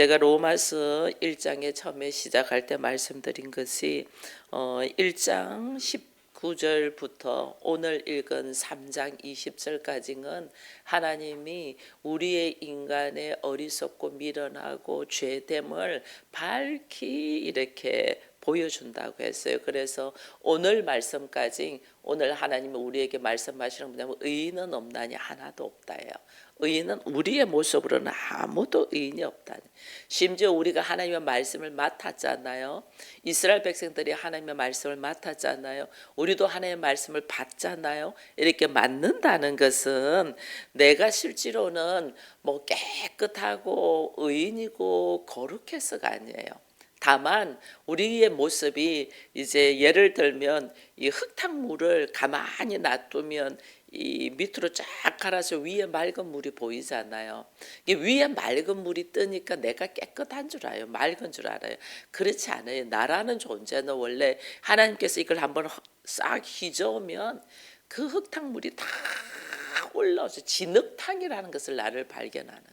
제가 로마서 1장에 처음에 시작할 때 말씀드린 것이 1장 19절부터 오늘 읽은 3장 20절까지는 하나님이 우리의 인간의 어리석고 미련하고 죄됨을 밝히 이렇게 보여준다고 했어요. 그래서 오늘 말씀까지 오늘 하나님이 우리에게 말씀하시는 뭐냐면 의인은 없나니 하나도 없다예요. 의인은 우리의 모습으로는 아무도 의인이 없다니. 심지어 우리가 하나님의 말씀을 맡았잖아요. 이스라엘 백성들이 하나님의 말씀을 맡았잖아요. 우리도 하나님의 말씀을 받잖아요. 이렇게 맡는다는 것은 내가 실제로는 뭐 깨끗하고 의인이고 거룩해서가 아니에요. 다만 우리의 모습이 이제 예를 들면 이 흙탕물을 가만히 놔두면 이 밑으로 쫙 갈아서 위에 맑은 물이 보이잖아요. 이게 위에 맑은 물이 뜨니까 내가 깨끗한 줄 알아요. 맑은 줄 알아요. 그렇지 않아요. 나라는 존재는 원래 하나님께서 이걸 한번 싹 휘저으면 그 흙탕물이 다 올라오죠. 진흙탕이라는 것을 나를 발견하는 거예요.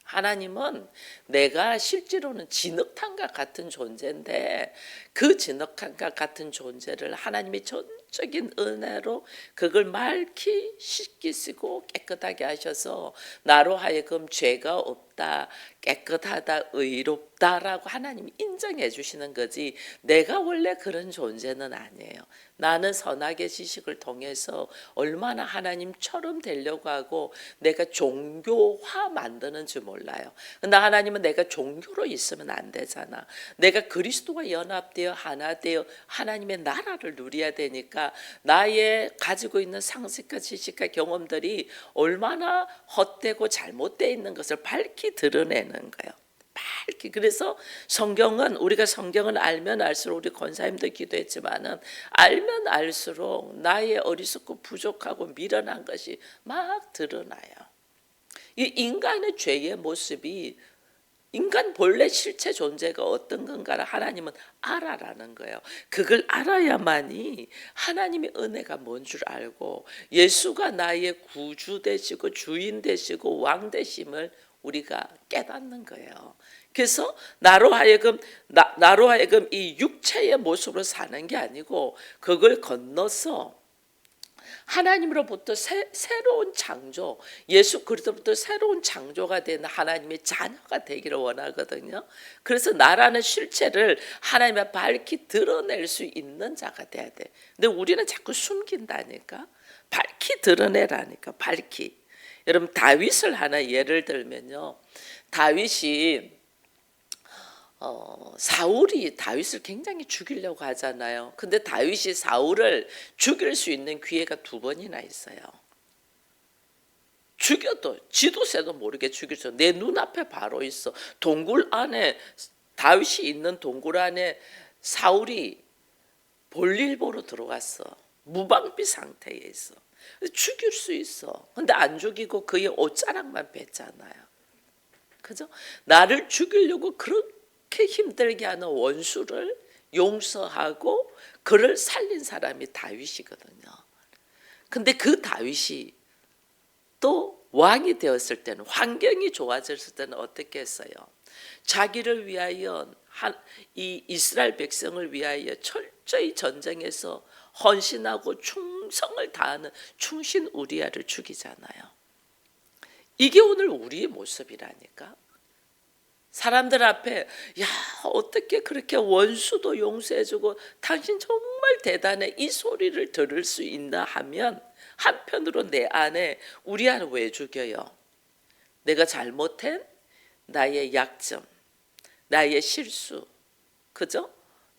하나님은 내가 실제로는 진흙탕과 같은 존재인데 그 진흙탕과 같은 존재를 하나님의 전적인 은혜로 그걸 맑히 씻기시고 깨끗하게 하셔서 나로 하여금 죄가 없다, 깨끗하다, 의롭다라고 하나님이 인정해 주시는 거지 내가 원래 그런 존재는 아니에요. 나는 선악의 지식을 통해서 얼마나 하나님처럼 되려고 하고 내가 종교화 만드는지 몰라요. 근데 하나님은 내가 종교로 있으면 안 되잖아. 내가 그리스도와 연합되어 하나 되어 하나님의 나라를 누려야 되니까 나의 가지고 있는 상식과 지식과 경험들이 얼마나 헛되고 잘못되어 있는 것을 밝히 드러내는 거예요. 밝히. 그래서 성경은 우리가 성경을 알면 알수록 우리 권사님도 기도했지만은 알면 알수록 나의 어리석고 부족하고 미련한 것이 막 드러나요. 이 인간의 죄의 모습이 인간 본래 실체 존재가 어떤 건가를 하나님은 알아라는 거예요. 그걸 알아야만이 하나님의 은혜가 뭔 줄 알고 예수가 나의 구주 되시고 주인 되시고 왕 되심을 우리가 깨닫는 거예요. 그래서 나로 하여금 이 육체의 모습으로 사는 게 아니고 그걸 건너서 하나님으로부터 새로운 창조, 예수 그리스도부터 새로운 창조가 되는 하나님의 자녀가 되기를 원하거든요. 그래서 나라는 실체를 하나님의 밝히 드러낼 수 있는 자가 돼야 돼. 근데 우리는 자꾸 숨긴다니까. 밝히 드러내라니까. 밝히. 여러분 다윗을 하나 예를 들면요. 다윗이 사울이 다윗을 굉장히 죽이려고 하잖아요. 근데 다윗이 사울을 죽일 수 있는 기회가 2번이나 있어요. 죽여도 지도새도 모르게 죽일 수. 내 눈앞에 바로 있어. 동굴 안에 다윗이 있는 동굴 안에 사울이 볼일 보러 들어갔어. 무방비 상태에 있어. 죽일 수 있어. 근데 안 죽이고 그의 옷자락만 뺐잖아요. 그죠? 나를 죽이려고 그렇게 힘들게 하는 원수를 용서하고 그를 살린 사람이 다윗이거든요. 근데 그 다윗이 또 왕이 되었을 때는 환경이 좋아졌을 때는 어떻게 했어요? 자기를 위하여 이 이스라엘 백성을 위하여 철저히 전쟁에서 헌신하고 충성을 다하는 충신 우리아를 죽이잖아요. 이게 오늘 우리의 모습이라니까. 사람들 앞에 야 어떻게 그렇게 원수도 용서해주고 당신 정말 대단해 이 소리를 들을 수 있나 하면 한편으로 내 안에 우리아를 왜 죽여요? 내가 잘못한 나의 약점, 나의 실수, 그죠?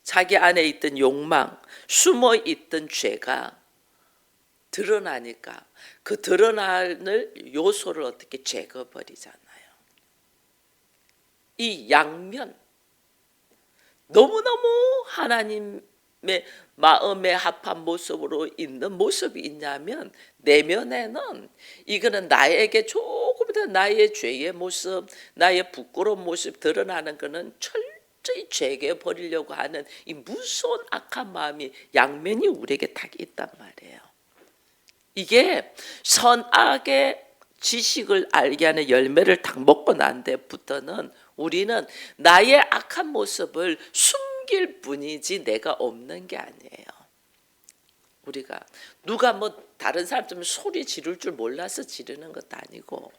자기 안에 있던 욕망, 숨어 있던 죄가 드러나니까 그 드러나는 요소를 어떻게 제거버리잖아요. 이 양면 너무너무 하나님의 마음에 합한 모습으로 있는 모습이 있냐면 내면에는 이거는 나에게 조금 더 나의 죄의 모습, 나의 부끄러운 모습 드러나는 거는 철저히 제거버리려고 하는 이 무서운 악한 마음이 양면이 우리에게 다 있단 말이에요. 이게 선악의 지식을 알게 하는 열매를 딱 먹고 난 데부터는 우리는 나의 악한 모습을 숨길 뿐이지 내가 없는 게 아니에요. 우리가 누가 뭐 다른 사람 좀 소리 지를 줄 몰라서 지르는 것도 아니고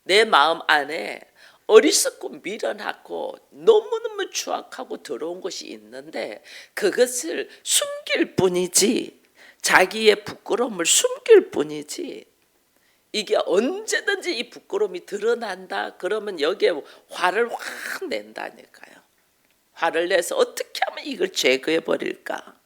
내 마음 안에 어리석고 미련하고 너무너무 추악하고 더러운 것이 있는데 그것을 숨길 뿐이지, 자기의 부끄러움을 숨길 뿐이지, 이게 언제든지 이 부끄러움이 드러난다 그러면 여기에 화를 확 낸다니까요. 화를 내서 어떻게 하면 이걸 제거해 버릴까,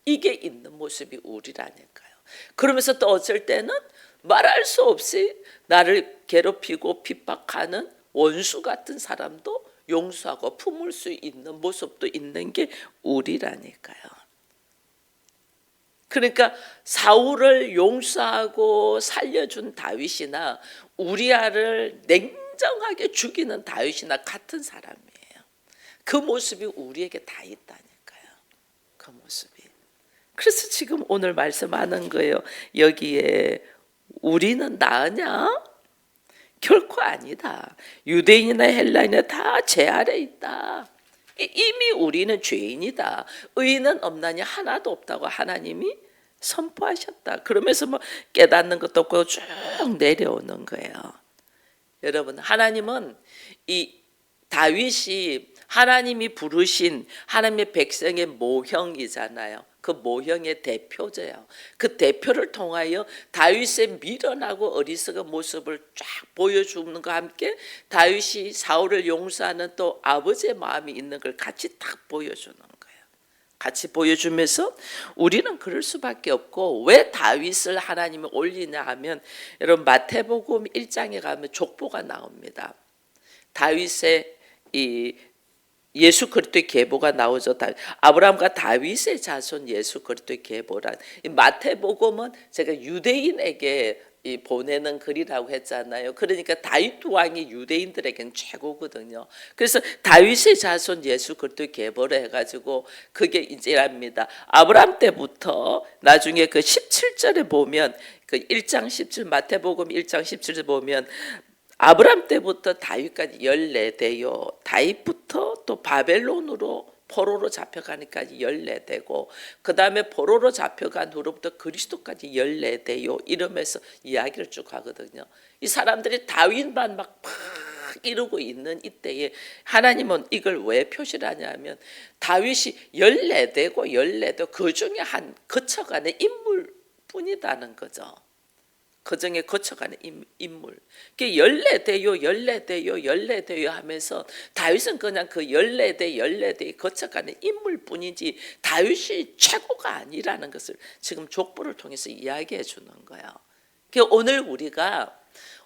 이게 있는 모습이 우리라니까요. 그러면서 또 어쩔 때는 말할 수 없이 나를 괴롭히고 핍박하는 원수 같은 사람도 용서하고 품을 수 있는 모습도 있는 게 우리라니까요. 그러니까 사울을 용서하고 살려준 다윗이나 우리아를 냉정하게 죽이는 다윗이나 같은 사람이에요. 그 모습이 우리에게 다 있다니까요. 그 모습이. 그래서 지금 오늘 말씀하는 거예요. 여기에 우리는 나으냐? 결코 아니다. 유대인이나 헬라인이나 다 제 아래 있다. 이미 우리는 죄인이다. 의인은 없나니 하나도 없다고 하나님이 선포하셨다. 그러면서 뭐 깨닫는 것도 없고 쭉 내려오는 거예요. 여러분, 하나님은 이 다윗이 하나님이 부르신 하나님의 백성의 모형이잖아요. 그 모형의 대표제요. 그 대표를 통하여 다윗의 미련하고 어리석은 모습을 쫙 보여주는 것과 함께 다윗이 사울을 용서하는 또 아버지의 마음이 있는 걸 같이 딱 보여주는 거예요. 같이 보여주면서 우리는 그럴 수밖에 없고, 왜 다윗을 하나님이 올리냐 하면, 여러분 마태복음 1장에 가면 족보가 나옵니다. 다윗의 이 예수 그리스도의 계보가 나오죠. 아브라함과 다윗의 자손 예수 그리스도의 계보란, 이 마태복음은 제가 유대인에게 보내는 글이라고 했잖아요. 그러니까 다윗 왕이 유대인들에게는 최고거든요. 그래서 다윗의 자손 예수 그리스도의 계보를 해가지고 그게 이제랍니다. 아브라함 때부터 나중에 그 17절에 보면, 그 1장 17 마태복음 1장 17절에 보면 아브라함 때부터 다윗까지 14대요. 다윗부터 또 바벨론으로 포로로 잡혀가니까 14대고, 그 다음에 포로로 잡혀간 후로부터 그리스도까지 14대요. 이러면서 이야기를 쭉 하거든요. 이 사람들이 다윗만 막 이루고 있는 이때에 하나님은 이걸 왜 표시를 하냐면, 다윗이 14대고 14대 그 중에 한 거쳐가는 인물뿐이다는 거죠. 그 중에 거쳐가는 인물. 14대요, 14대요, 14대요 하면서 다윗은 그냥 그 14대에 거쳐가는 인물뿐이지 다윗이 최고가 아니라는 것을 지금 족보를 통해서 이야기해 주는 거예요. 오늘 우리가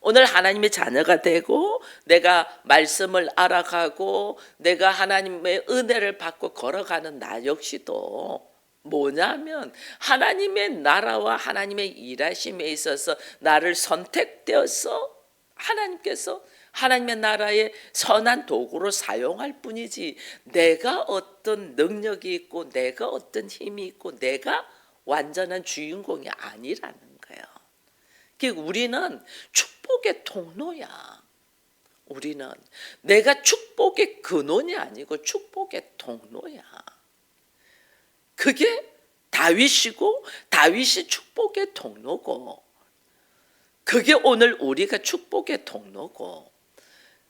오늘 하나님의 자녀가 되고 내가 말씀을 알아가고 내가 하나님의 은혜를 받고 걸어가는 나 역시도 뭐냐면 하나님의 나라와 하나님의 일하심에 있어서 나를 선택되어서 하나님께서 하나님의 나라의 선한 도구로 사용할 뿐이지, 내가 어떤 능력이 있고 내가 어떤 힘이 있고 내가 완전한 주인공이 아니라는 거예요. 우리는 축복의 통로야. 우리는 내가 축복의 근원이 아니고 축복의 통로야. 그게 다윗이고 다윗이 축복의 통로고, 그게 오늘 우리가 축복의 통로고,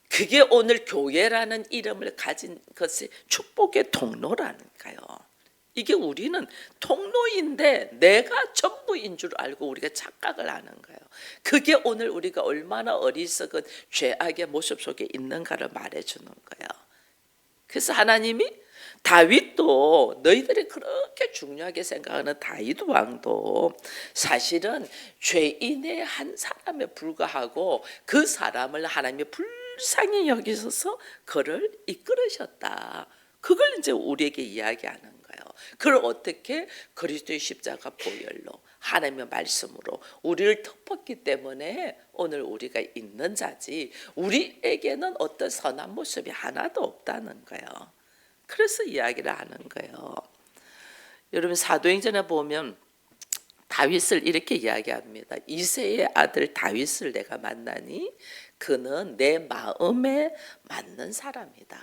그게 오늘 교회라는 이름을 가진 것이 축복의 통로라니까요. 이게 우리는 통로인데 내가 전부인 줄 알고 우리가 착각을 하는 거예요. 그게 오늘 우리가 얼마나 어리석은 죄악의 모습 속에 있는가를 말해주는 거예요. 그래서 하나님이 다윗도, 너희들이 그렇게 중요하게 생각하는 다윗 왕도 사실은 죄인의 한 사람에 불과하고 그 사람을 하나님이 불쌍히 여기셔서 그를 이끌으셨다. 그걸 이제 우리에게 이야기하는 거예요. 그걸 어떻게? 그리스도의 십자가 보혈로 하나님의 말씀으로 우리를 덮었기 때문에 오늘 우리가 있는 자지, 우리에게는 어떤 선한 모습이 하나도 없다는 거예요. 그래서 이야기를 하는 거예요. 여러분 사도행전에 보면 다윗을 이렇게 이야기합니다. 이새의 아들 다윗을 내가 만나니 그는 내 마음에 맞는 사람이다.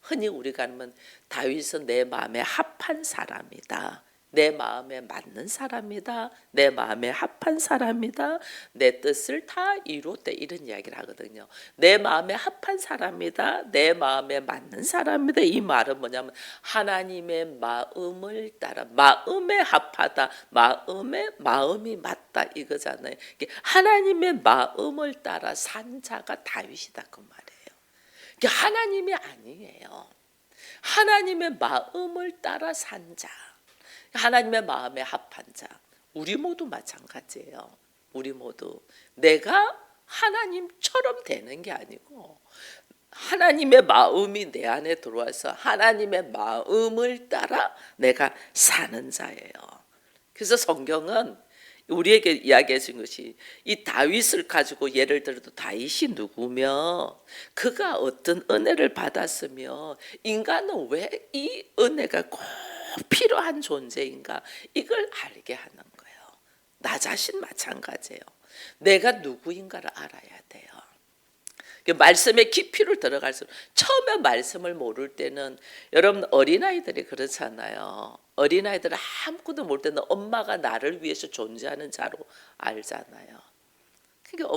흔히 우리가 하면 다윗은 내 마음에 합한 사람이다. 내 마음에 맞는 사람이다. 내 마음에 합한 사람이다. 내 뜻을 다 이루었다. 이런 이야기를 하거든요. 내 마음에 합한 사람이다. 내 마음에 맞는 사람이다. 이 말은 뭐냐면 하나님의 마음을 따라 마음에 합하다. 마음이 맞다 이거잖아요. 하나님의 마음을 따라 산 자가 다윗이다 그 말이에요. 하나님이 아니에요. 하나님의 마음을 따라 산 자. 하나님의 마음에 합한 자. 우리 모두 마찬가지예요. 우리 모두 내가 하나님처럼 되는 게 아니고 하나님의 마음이 내 안에 들어와서 하나님의 마음을 따라 내가 사는 자예요. 그래서 성경은 우리에게 이야기해 준 것이 이 다윗을 가지고 예를 들어도 다윗이 누구며 그가 어떤 은혜를 받았으며 인간은 왜 이 은혜가 꼭 필요한 존재인가 이걸 알게 하는 거예요. 나 자신 마찬가지예요. 내가 누구인가를 알아야 돼요. 말씀의 깊이를 들어갈수록 처음에 말씀을 모를 때는 여러분 어린아이들이 그렇잖아요. 어린아이들은 아무것도 모를 때는 엄마가 나를 위해서 존재하는 자로 알잖아요. 그러니까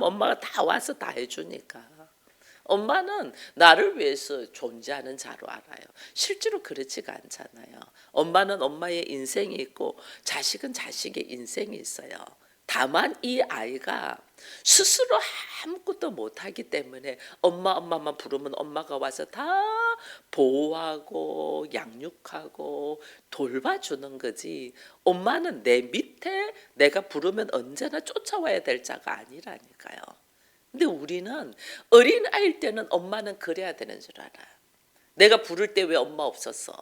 엄마가 다 와서 다 해주니까 엄마는 나를 위해서 존재하는 자로 알아요. 실제로 그렇지가 않잖아요. 엄마는 엄마의 인생이 있고 자식은 자식의 인생이 있어요. 다만 이 아이가 스스로 아무것도 못하기 때문에 엄마만 부르면 엄마가 와서 다 보호하고 양육하고 돌봐주는 거지. 엄마는 내 밑에 내가 부르면 언제나 쫓아와야 될 자가 아니라니까요. 근데 우리는 어린아이일 때는 엄마는 그래야 되는 줄 알아요. 내가 부를 때 왜 엄마 없었어?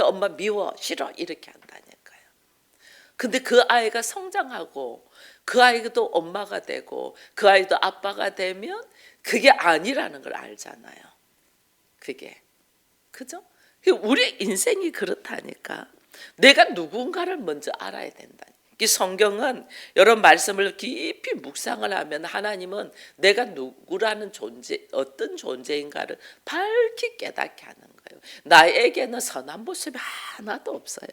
엄마 미워, 싫어 이렇게 한다니까요. 근데 그 아이가 성장하고 그 아이도 엄마가 되고 그 아이도 아빠가 되면 그게 아니라는 걸 알잖아요. 그게. 그죠? 우리 인생이 그렇다니까. 내가 누군가를 먼저 알아야 된다. 이 성경은 이런 말씀을 깊이 묵상을 하면 하나님은 내가 누구라는 존재, 어떤 존재인가를 밝히 깨닫게 하는 거예요. 나에게는 선한 모습이 하나도 없어요.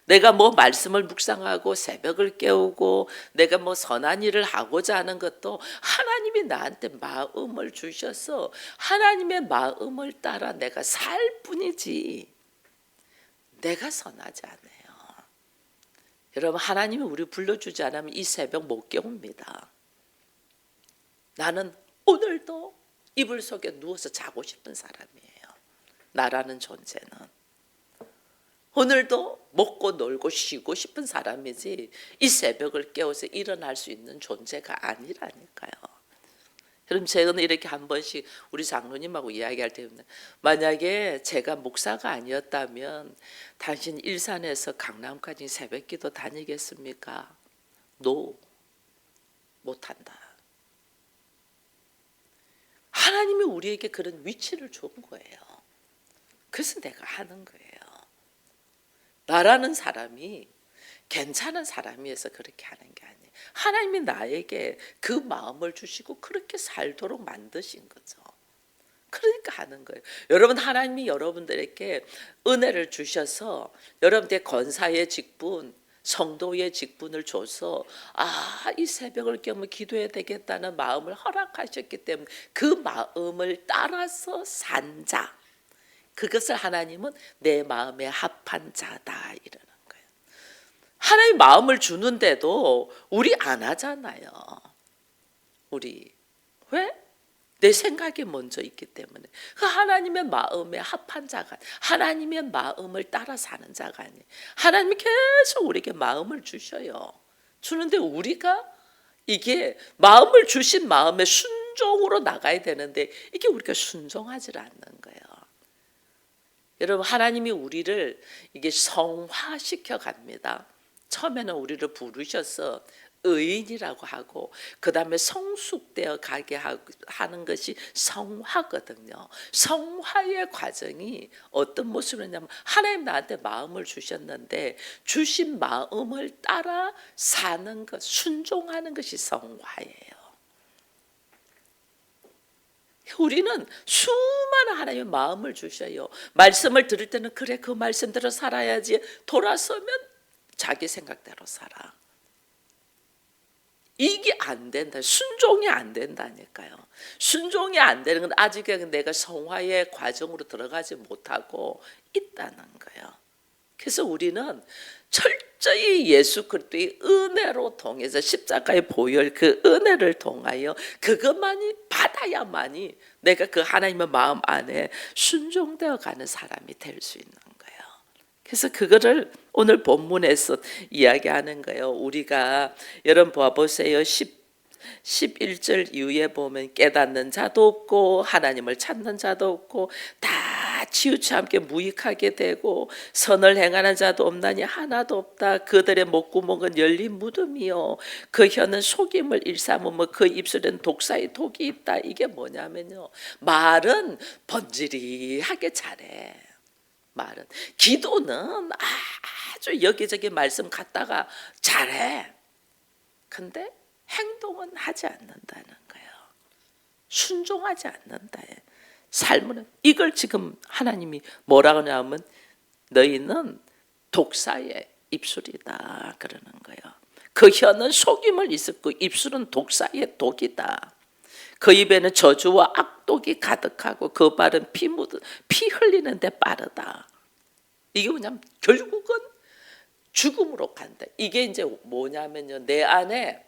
내가 뭐 말씀을 묵상하고 새벽을 깨우고 내가 뭐 선한 일을 하고자 하는 것도 하나님이 나한테 마음을 주셔서 하나님의 마음을 따라 내가 살 뿐이지 내가 선하지 않아요. 여러분 하나님이 우리 불러주지 않으면 이 새벽 못 깨웁니다. 나는 오늘도 이불 속에 누워서 자고 싶은 사람이에요. 나라는 존재는. 오늘도 먹고 놀고 쉬고 싶은 사람이지 이 새벽을 깨워서 일어날 수 있는 존재가 아니라니까요. 여러분 저는 이렇게 한 번씩 우리 장로님하고 이야기할 때 만약에 제가 목사가 아니었다면 당신 일산에서 강남까지 새벽기도 다니겠습니까? No, 못한다. 하나님이 우리에게 그런 위치를 준 거예요. 그래서 내가 하는 거예요. 나라는 사람이 괜찮은 사람이어서 그렇게 하는 게 아니에요. 하나님이 나에게 그 마음을 주시고 그렇게 살도록 만드신 거죠. 그러니까 하는 거예요. 여러분 하나님이 여러분들에게 은혜를 주셔서 여러분들의 권사의 직분, 성도의 직분을 줘서 이 새벽을 깨우면 기도해야 되겠다는 마음을 허락하셨기 때문에 그 마음을 따라서 산 자. 그것을 하나님은 내 마음에 합한 자다 이러는 거예요. 하나님 마음을 주는데도 우리 안 하잖아요. 우리 왜? 내 생각이 먼저 있기 때문에 그 하나님의 마음에 합한 자가 하나님의 마음을 따라 사는 자가 아니에요. 하나님이 계속 우리에게 마음을 주셔요. 주는데 우리가 이게 마음을 주신 마음에 순종으로 나가야 되는데 이게 우리가 순종하지 않는 거예요. 여러분 하나님이 우리를 이게 성화시켜 갑니다. 처음에는 우리를 부르셔서 의인이라고 하고 그 다음에 성숙되어 가게 하는 것이 성화거든요. 성화의 과정이 어떤 모습이냐면 하나님 나한테 마음을 주셨는데 주신 마음을 따라 사는 것, 순종하는 것이 성화예요. 우리는 수많은 하나님의 마음을 주셔요. 말씀을 들을 때는 그래 그 말씀대로 살아야지, 돌아서면 자기 생각대로 살아. 이게 안 된다. 순종이 안 된다니까요. 순종이 안 되는 건 아직은 내가 성화의 과정으로 들어가지 못하고 있다는 거예요. 그래서 우리는 철저히 예수 그리스도의 은혜로 통해서 십자가의 보혈 그 은혜를 통하여 그것만이 받아야만이 내가 그 하나님의 마음 안에 순종되어 가는 사람이 될 수 있는 거예요. 그래서 그거를 오늘 본문에서 이야기하는 거예요. 우리가 여러분 봐보세요. 11절 이후에 보면 깨닫는 자도 없고 하나님을 찾는 자도 없고 다 치우쳐 함께 무익하게 되고 선을 행하는 자도 없나니 하나도 없다. 그들의 목구멍은 열린 무덤이요 그 혀는 속임을 일삼으며 그 입술엔 독사의 독이 있다. 이게 뭐냐면요, 말은 번지르하게 잘해. 말은 기도는 아주 여기저기 말씀 갖다가 잘해. 근데 행동은 하지 않는다는 거예요. 순종하지 않는다. 삶은 이걸 지금 하나님이 뭐라고 하냐면 너희는 독사의 입술이다 그러는 거예요. 그 혀는 속임을 있었고 입술은 독사의 독이다. 그 입에는 저주와 악독이 가득하고 그 발은 피 흘리는데 빠르다. 이게 뭐냐면 결국은 죽음으로 간다. 이게 이제 뭐냐면요, 내 안에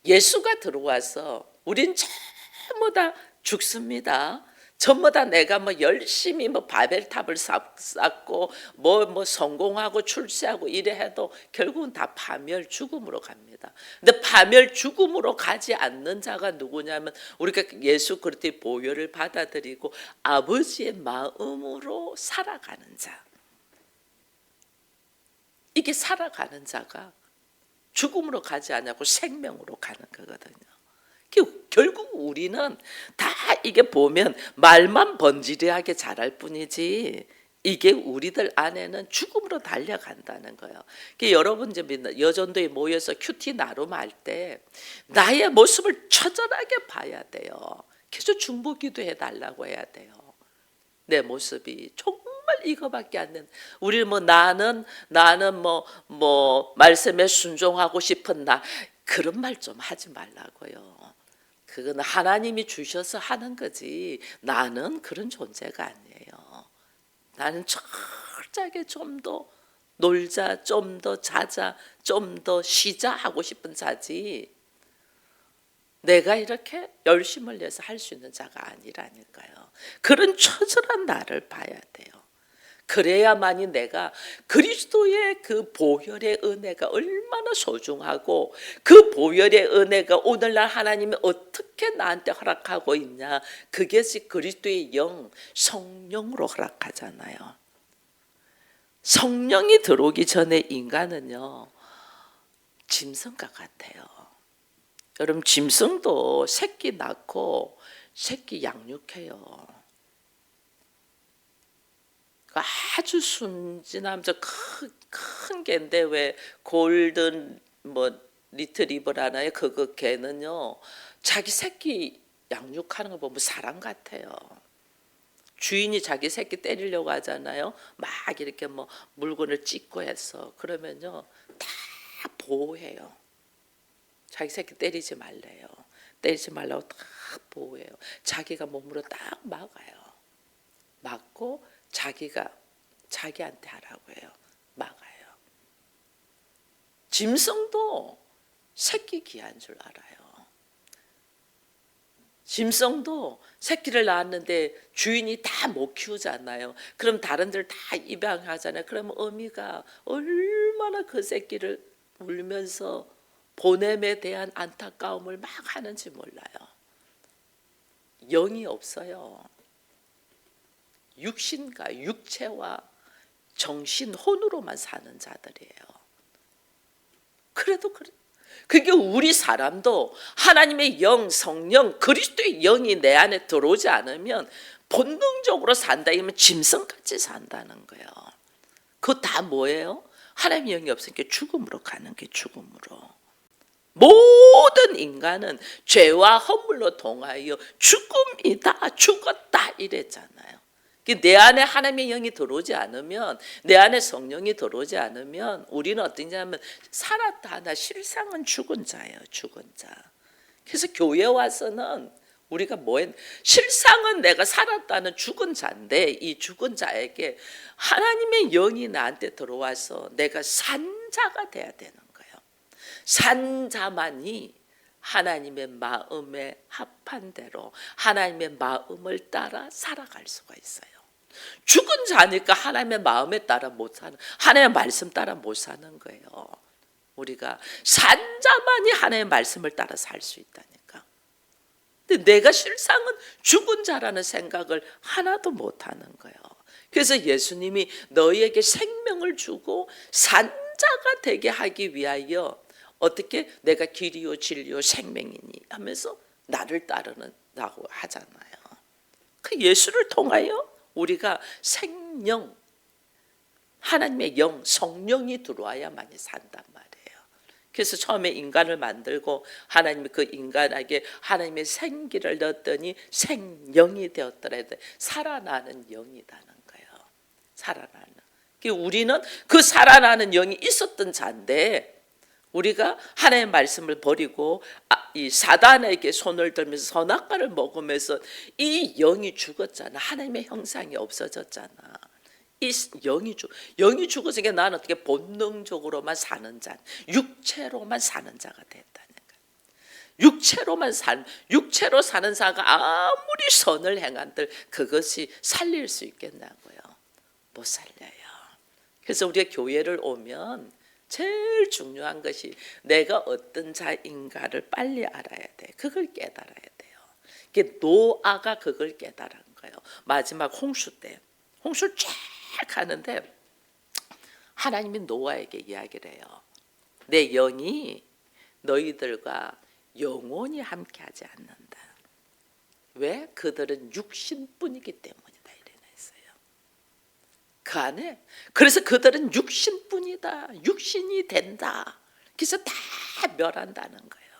예수가 들어와서 우린 전부 다 죽습니다. 전부 다 내가 뭐 열심히 뭐 바벨탑을 쌓고 뭐 성공하고 출세하고 이래 해도 결국은 다 파멸 죽음으로 갑니다. 근데 파멸 죽음으로 가지 않는 자가 누구냐면 우리가 예수 그리스도의 보혈을 받아들이고 아버지의 마음으로 살아가는 자. 이게 살아가는 자가 죽음으로 가지 않고 생명으로 가는 거거든요. 결국 우리는 다 이게 보면 말만 번지르하게 잘할 뿐이지 이게 우리들 안에는 죽음으로 달려간다는 거예요. 여러분 이제 여전도에 모여서 큐티 나눔할 때 나의 모습을 처절하게 봐야 돼요. 계속 중보기도 해달라고 해야 돼요. 내 모습이 정말 이거밖에 안 된. 우리 뭐 나는 뭐 말씀에 순종하고 싶은 나, 그런 말 좀 하지 말라고요. 그건 하나님이 주셔서 하는 거지 나는 그런 존재가 아니에요. 나는 철저하게 좀 더 놀자, 좀 더 자자, 좀 더 쉬자 하고 싶은 자지 내가 이렇게 열심을 내서 할 수 있는 자가 아니라니까요. 그런 처절한 나를 봐야 돼요. 그래야만이 내가 그리스도의 그 보혈의 은혜가 얼마나 소중하고 그 보혈의 은혜가 오늘날 하나님이 어떻게 나한테 허락하고 있냐, 그것이 그리스도의 영, 성령으로 허락하잖아요. 성령이 들어오기 전에 인간은요 짐승과 같아요. 여러분 짐승도 새끼 낳고 새끼 양육해요. 아주 순진함 큰 개인데 왜 골든 뭐 리트리버라나요? 그거 개는요 자기 새끼 양육하는 거 보면 사람 같아요. 주인이 자기 새끼 때리려고 하잖아요. 막 이렇게 뭐 물건을 찢고 해서 그러면요 다 보호해요. 자기 새끼 때리지 말래요. 때리지 말라고 딱 보호해요. 자기가 몸으로 딱 막아요. 막고 자기가 자기한테 하라고 해요. 막아요. 짐승도 새끼 귀한 줄 알아요. 짐승도 새끼를 낳았는데 주인이 다 못 키우잖아요. 그럼 다른들 다 입양하잖아요. 그러면 어미가 얼마나 그 새끼를 울면서 보냄에 대한 안타까움을 막 하는지 몰라요. 영이 없어요. 육신과 육체와 정신 혼으로만 사는 자들이에요. 그래도 그게 우리 사람도 하나님의 영, 성령, 그리스도의 영이 내 안에 들어오지 않으면 본능적으로 산다 이러면 짐승같이 산다는 거예요. 그거 다 뭐예요? 하나님의 영이 없으니까 죽음으로 가는 게 죽음으로. 모든 인간은 죄와 허물로 통하여 죽음이다, 죽었다 이랬잖아요. 내 안에 하나님의 영이 들어오지 않으면, 내 안에 성령이 들어오지 않으면 우리는 어떠냐면 살았다 하나 실상은 죽은 자예요. 죽은 자. 그래서 교회 와서는 우리가 실상은 내가 살았다는 죽은 자인데 이 죽은 자에게 하나님의 영이 나한테 들어와서 내가 산 자가 돼야 되는 거예요. 산 자만이 하나님의 마음에 합한 대로 하나님의 마음을 따라 살아갈 수가 있어요. 죽은 자니까 하나님의 마음에 따라 못 사는, 하나님의 말씀 따라 못 사는 거예요. 우리가 산 자만이 하나님의 말씀을 따라 살 수 있다니까. 근데 내가 실상은 죽은 자라는 생각을 하나도 못 하는 거예요. 그래서 예수님이 너희에게 생명을 주고 산 자가 되게 하기 위하여 어떻게 내가 길이요 진리요 생명이니 하면서 나를 따르는다고 하잖아요. 그 예수를 통하여 우리가 생명, 하나님의 영, 성령이 들어와야만이 산단 말이에요. 그래서 처음에 인간을 만들고 하나님이 그 인간에게 하나님의 생기를 넣었더니 생명이 되었더라. 살아나는 영이라는 거예요. 살아나는. 우리는 그 살아나는 영이 있었던 자인데 우리가 하나님의 말씀을 버리고 이 사단에게 손을 들면서 선악과를 먹으면서 이 영이 죽었잖아. 하나님의 형상이 없어졌잖아. 이 영이 죽었으니까 나는 어떻게 본능적으로만 사는 자, 육체로만 사는 자가 됐다니까. 육체로 사는 자가 아무리 선을 행한들 그것이 살릴 수 있겠냐고요. 못 살려요. 그래서 우리가 교회를 오면 제일 중요한 것이 내가 어떤 자인가를 빨리 알아야 돼. 그걸 깨달아야 돼요. 이게 노아가 그걸 깨달은 거예요. 마지막 홍수 때. 홍수를 쫙 하는데 하나님이 노아에게 이야기를 해요. 내 영이 너희들과 영원히 함께하지 않는다. 왜? 그들은 육신뿐이기 때문이다. 그 안에 그래서 그들은 육신뿐이다. 육신이 된다. 그래서 다 멸한다는 거예요.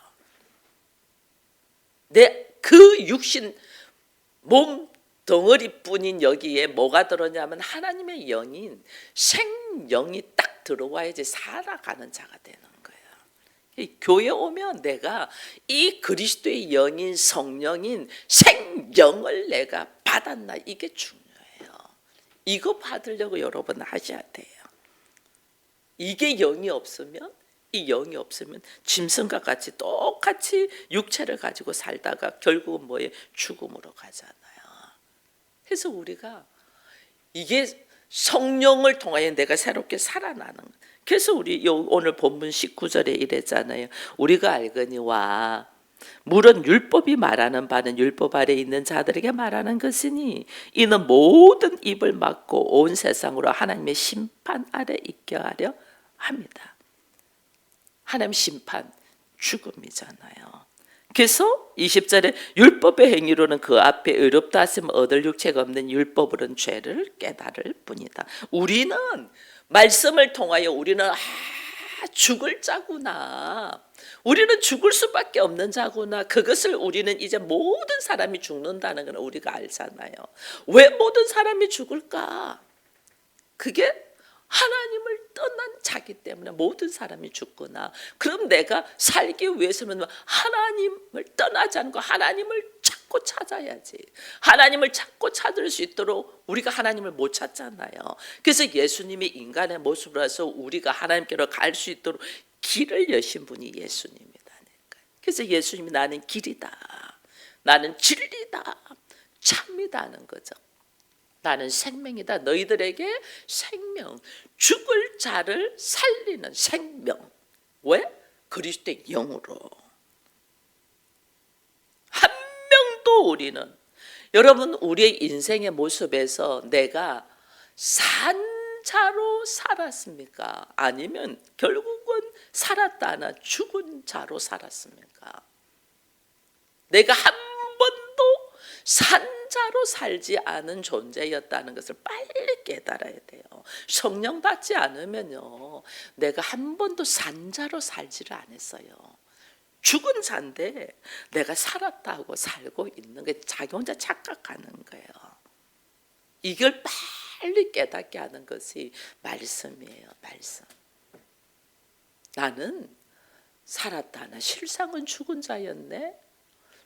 그 육신 몸 덩어리뿐인 여기에 뭐가 들어오냐면 하나님의 영인 생영이 딱 들어와야지 살아가는 자가 되는 거예요. 교회 오면 내가 이 그리스도의 영인 성령인 생영을 내가 받았나 이게 중요해요. 이거 받으려고 여러분 하셔야 돼요. 이게 영이 없으면 짐승과 같이 똑같이 육체를 가지고 살다가 결국은 뭐예요? 죽음으로 가잖아요. 그래서 우리가 이게 성령을 통하여 내가 새롭게 살아나는 거예요. 그래서 우리 오늘 본문 19절에 이랬잖아요. 우리가 알거니와 물은 율법이 말하는 바는 율법 아래 있는 자들에게 말하는 것이니 이는 모든 입을 막고 온 세상으로 하나님의 심판 아래 있게 하려 합니다. 하나님 심판 죽음이잖아요. 그래서 20절에 율법의 행위로는 그 앞에 의롭다 하심 얻을 육체가 없는 율법으로는 죄를 깨달을 뿐이다. 우리는 말씀을 통하여 우리는 죽을 자구나. 우리는 죽을 수밖에 없는 자구나. 그것을 우리는 이제 모든 사람이 죽는다는 건 우리가 알잖아요. 왜 모든 사람이 죽을까? 그게 하나님을 떠난 자기 때문에 모든 사람이 죽구나. 그럼 내가 살기 위해서는 하나님을 떠나지 않고 하나님을 찾고 찾아야지. 하나님을 찾고 찾을 수 있도록 우리가 하나님을 못 찾잖아요. 그래서 예수님이 인간의 모습으로 해서 우리가 하나님께로 갈 수 있도록 길을 여신 분이 예수님이다니까. 그래서 예수님이 나는 길이다. 나는 진리다. 참이다 하는 거죠. 나는 생명이다. 너희들에게 생명, 죽을 자를 살리는 생명. 왜? 그리스도의 영으로. 한 명도 우리는 여러분 우리의 인생의 모습에서 내가 산 자로 살았습니까? 아니면 결국은 살았다나 죽은 자로 살았습니까? 내가 한 번도 산자로 살지 않은 존재였다는 것을 빨리 깨달아야 돼요. 성령 받지 않으면요, 내가 한 번도 산자로 살지를 않았어요. 죽은 자인데 내가 살았다고 살고 있는 게 자기 혼자 착각하는 거예요. 이걸 빨리 깨닫게 하는 것이 말씀이에요. 말씀. 나는 살았다나 실상은 죽은 자였네.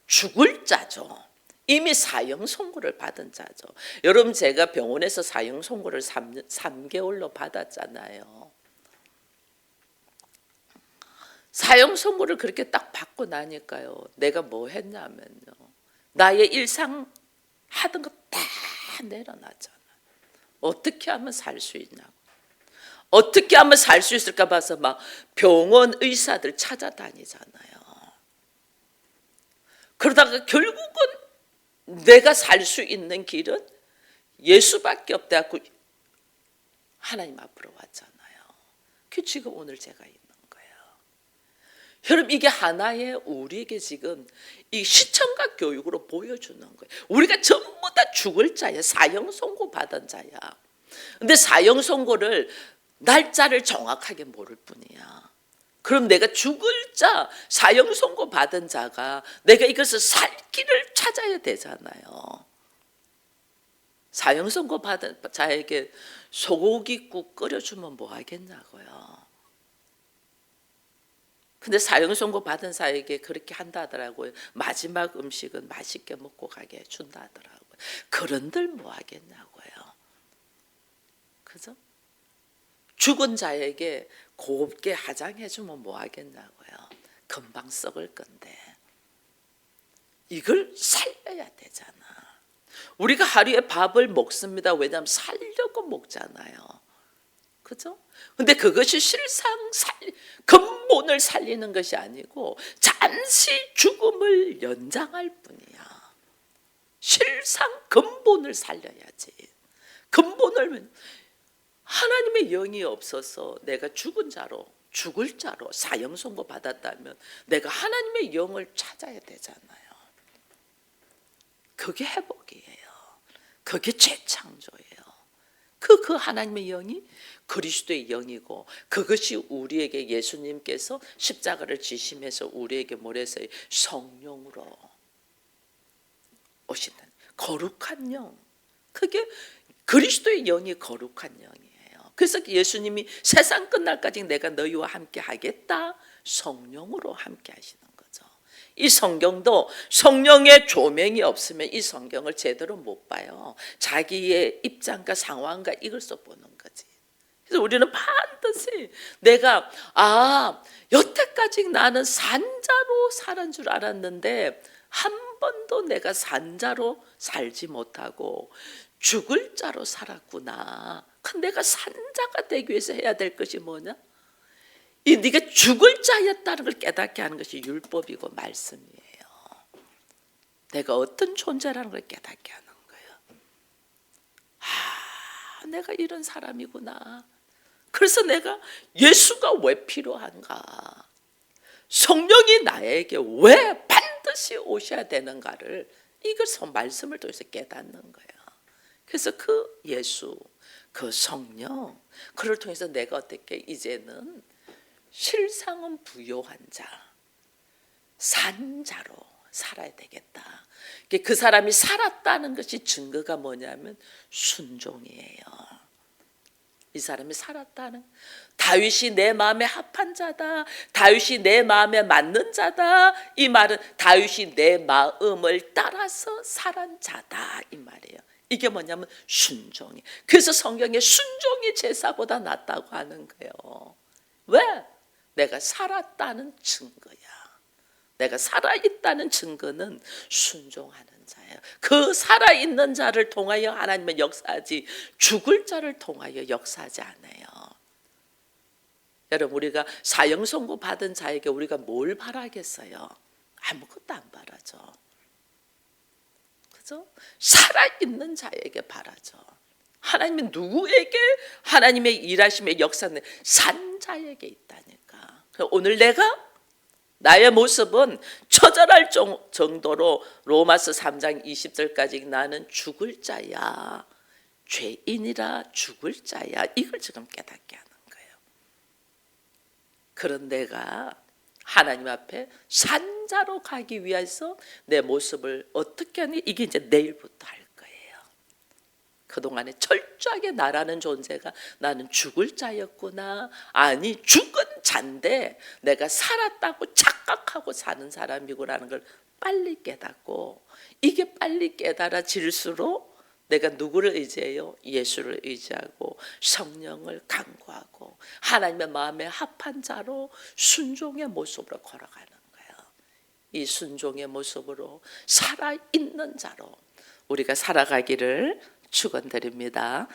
죽을 자죠. 이미 사형 선고를 받은 자죠. 여러분, 제가 병원에서 사형 선고를 3개월로 받았잖아요. 사형 선고를 그렇게 딱 받고 나니까요, 내가 뭐 했냐면요, 나의 일상 하던 거 다 내려놨잖아요. 어떻게 하면 살 수 있냐고, 어떻게 하면 살 수 있을까 봐서 막 병원 의사들 찾아다니잖아요. 그러다가 결국은 내가 살 수 있는 길은 예수밖에 없다고 하나님 앞으로 왔잖아요. 그 지금 오늘 제가 있는 거예요. 여러분, 이게 하나의 우리에게 지금 이 시청각 교육으로 보여주는 거예요. 우리가 전부 다 죽을 자야. 사형 선고 받은 자야. 근데 사형 선고를 날짜를 정확하게 모를 뿐이야. 그럼 내가 죽을 자, 사형 선고 받은 자가 내가 이것을 살 길을 찾아야 되잖아요. 사형 선고 받은 자에게 소고기국 끓여주면 뭐 하겠냐고요. 근데 사형 선고 받은 자에게 그렇게 한다 하더라고요. 마지막 음식은 맛있게 먹고 가게 해준다 하더라고요. 그런들 뭐 하겠냐고요. 그죠? 죽은 자에게 곱게 화장해주면 뭐 하겠냐고요. 금방 썩을 건데. 이걸 살려야 되잖아. 우리가 하루에 밥을 먹습니다. 왜냐하면 살려고 먹잖아요. 그죠? 근데 그것이 실상 근본을 살리는 것이 아니고 잠시 죽음을 연장할 뿐이야. 실상 근본을 살려야지. 근본을, 하나님의 영이 없어서 내가 죽을 자로 사형 선고 받았다면 내가 하나님의 영을 찾아야 되잖아요. 그게 회복이에요. 그게 재창조예요. 그 하나님의 영이 그리스도의 영이고, 그것이 우리에게 예수님께서 십자가를 지시면서 우리에게 뭐래서요? 성령으로 오신다. 거룩한 영. 그게 그리스도의 영이 거룩한 영이에요. 그래서 예수님이 세상 끝날까지 내가 너희와 함께 하겠다. 성령으로 함께 하시는 거죠. 이 성경도 성령의 조명이 없으면 이 성경을 제대로 못 봐요. 자기의 입장과 상황과 이것을 보는 거지. 그래서 우리는 반드시 내가 여태까지 나는 산자로 살은 줄 알았는데 한 번도 내가 산자로 살지 못하고 죽을 자로 살았구나. 근데 내가 산자가 되기 위해서 해야 될 것이 뭐냐? 네가 죽을 자였다는 걸 깨닫게 하는 것이 율법이고 말씀이에요. 내가 어떤 존재라는 걸 깨닫게 하는 거예요. 내가 이런 사람이구나. 그래서 내가 예수가 왜 필요한가? 성령이 나에게 왜 반드시 오셔야 되는가를 이것을 말씀을 통해서 깨닫는 거예요. 그래서 그 예수, 그 성령, 그를 통해서 내가 어떻게 이제는 실상은 부요한 자, 산자로 살아야 되겠다. 그 사람이 살았다는 것이 증거가 뭐냐면 순종이에요. 이 사람이 살았다는, 다윗이 내 마음에 합한 자다, 다윗이 내 마음에 맞는 자다, 이 말은 다윗이 내 마음을 따라서 살은 자다, 이 말이에요. 이게 뭐냐면 순종이. 그래서 성경에 순종이 제사보다 낫다고 하는 거예요. 왜? 내가 살았다는 증거야. 내가 살아있다는 증거는 순종하는 자예요. 그 살아있는 자를 통하여 하나님은 역사하지, 죽을 자를 통하여 역사하지 않아요. 여러분, 우리가 사형 선고 받은 자에게 우리가 뭘 바라겠어요? 아무것도 안 바라죠. 그죠? 살아있는 자에게 바라죠. 하나님은 누구에게 하나님의 일하심의 역사는 산 자에게 있다니까. 오늘 나의 모습은 처절할 정도로 로마서 3장 20절까지 나는 죽을 자야. 죄인이라 죽을 자야. 이걸 지금 깨닫게 하는 거예요. 그런 내가 하나님 앞에 산자로 가기 위해서 내 모습을 어떻게 하니, 이게 이제 내일부터 할 거예요. 그동안에 철저하게 나라는 존재가 나는 죽을 자였구나. 아니, 죽은 자인데 내가 살았다고 착각하고 사는 사람이구나라는 걸 빨리 깨닫고, 이게 빨리 깨달아질수록 내가 누구를 의지해요? 예수를 의지하고 성령을 간구하고 하나님의 마음에 합한 자로 순종의 모습으로 걸어가는 거예요. 이 순종의 모습으로 살아있는 자로 우리가 살아가기를 축원드립니다.